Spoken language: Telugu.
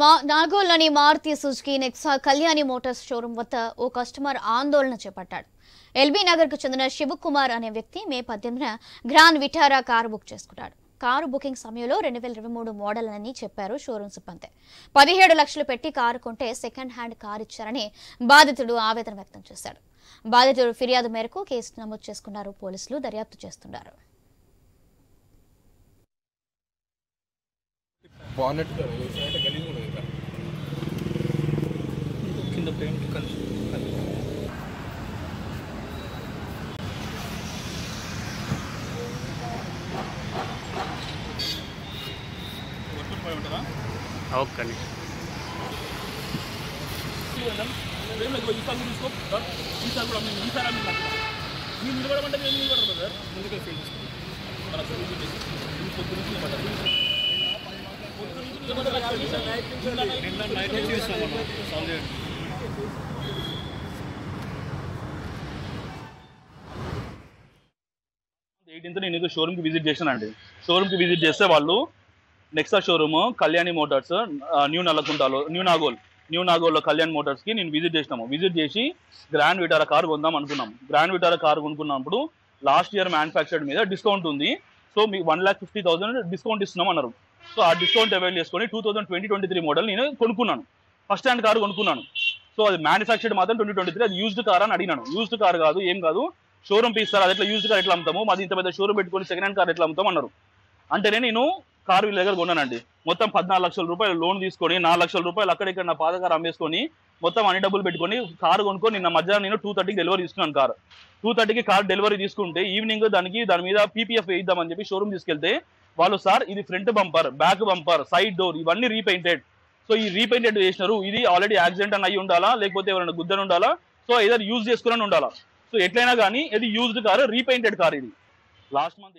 నాగోల్లోని Maruti Suzuki Nexa Kalyani motors showroom వద్ద ఓ కస్టమర్ ఆందోళన చేపట్టాడు. ఎల్బీ నగర్కు చెందిన శివకుమార్ అనే వ్యక్తి మే 18న గ్రాండ్ విటారా కారు బుక్ చేసుకున్నాడు. కారు బుకింగ్ సమయంలో 2023 మోడల్ అని చెప్పారు షోరూం సిబ్బంది. 17 లక్షలు పెట్టి కారు కొంటే సెకండ్ హ్యాండ్ కారు ఇచ్చారని బాధితుడు ఆవేదన వ్యక్తం చేశాడు. బాధితుడు ఫిర్యాదు మేరకు కేసు నమోదు చేసుకున్నారు. పోలీసులు దర్యాప్తు చేస్తున్నారు. నేను షోరూమ్ కి విజిట్ చేశానండి. షోరూమ్ కి విజిట్ చేస్తే వాళ్ళు Nexa showroom Kalyani motors new నాగోల్లో కళ్యాణ్ మోటార్స్ కి నేను విజిట్ చేసినాము. విజిట్ చేసి గ్రాండ్ విటారా కారు కొందాం అనుకున్నాం. గ్రాండ్ విటారా కారు కొనుక్కున్నప్పుడు లాస్ట్ ఇయర్ మ్యానుఫ్యాక్చర్డ్ మీద డిస్కౌంట్ ఉంది. సో మీకు 1,50,000 డిస్కౌంట్ ఇస్తున్నాం అన్నారు. సో ఆ డిస్కౌంట్ అవైల్ చేసుకొని 2023 మోడల్ నేను కొనుక్కున్నాను. ఫస్ట్ హ్యాండ్ కారు కొనుక్కున్నాను. సో అది మ్యానుఫ్యాక్చర్డ్ మాత్రం 2023, అది యూజ్డ్ కార్ అని అడిగినాను. యూజ్డ్ కార్ కాదు, ఏం కాదు, షోరూమ్ ఇస్తారు, అది ఎట్లా యూజ్డ్ కార్ ఎట్లా అమ్ముతాము, మాది ఇంత పెద్ద షోరూమ్ పెట్టుకొని సెకండ్ హ్యాండ్ కార్ ఎట్లా అమ్ముతాం అన్నారు. అంటేనే నేను కారు వీళ్ళ దగ్గర కొన్నానండి. మొత్తం 14 లక్షల రూపాయలు లోన్ తీసుకొని 4 లక్షల రూపాయలు అక్కడిక్కడ నా పాత కారు అమ్మేసుకొని మొత్తం అన్ని డబ్బులు పెట్టుకొని కారు కొనుక్కొని నిన్న మధ్యాహ్నం నేను 2:30కి డెలివరీ తీసుకున్నాను. కారు 2:30కి కార్ డెలివరీ తీసుకుంటే ఈవినింగ్ దాని మీద పీపీఎఫ్ వేయిద్దామని చెప్పి షోరూమ్ తీసుకెళ్తే వాళ్ళు, సార్ ఇది front bumper, back bumper, side door ఇవన్నీ రీపెయింటెడ్. సో ఈ రీపెయింటెడ్ చేసినారు, ఇది ఆల్రెడీ యాక్సిడెంట్ అని అయ్యి ఉండాలా, లేకపోతే ఎవరైనా గుద్దను ఉండాలా, సో ఏదైనా యూజ్ చేసుకుని ఉండాలా. సో ఎట్లయినా కానీ ఇది యూజ్డ్ కారు, రీపెయింటెడ్ కార్. ఇది లాస్ట్ మంత్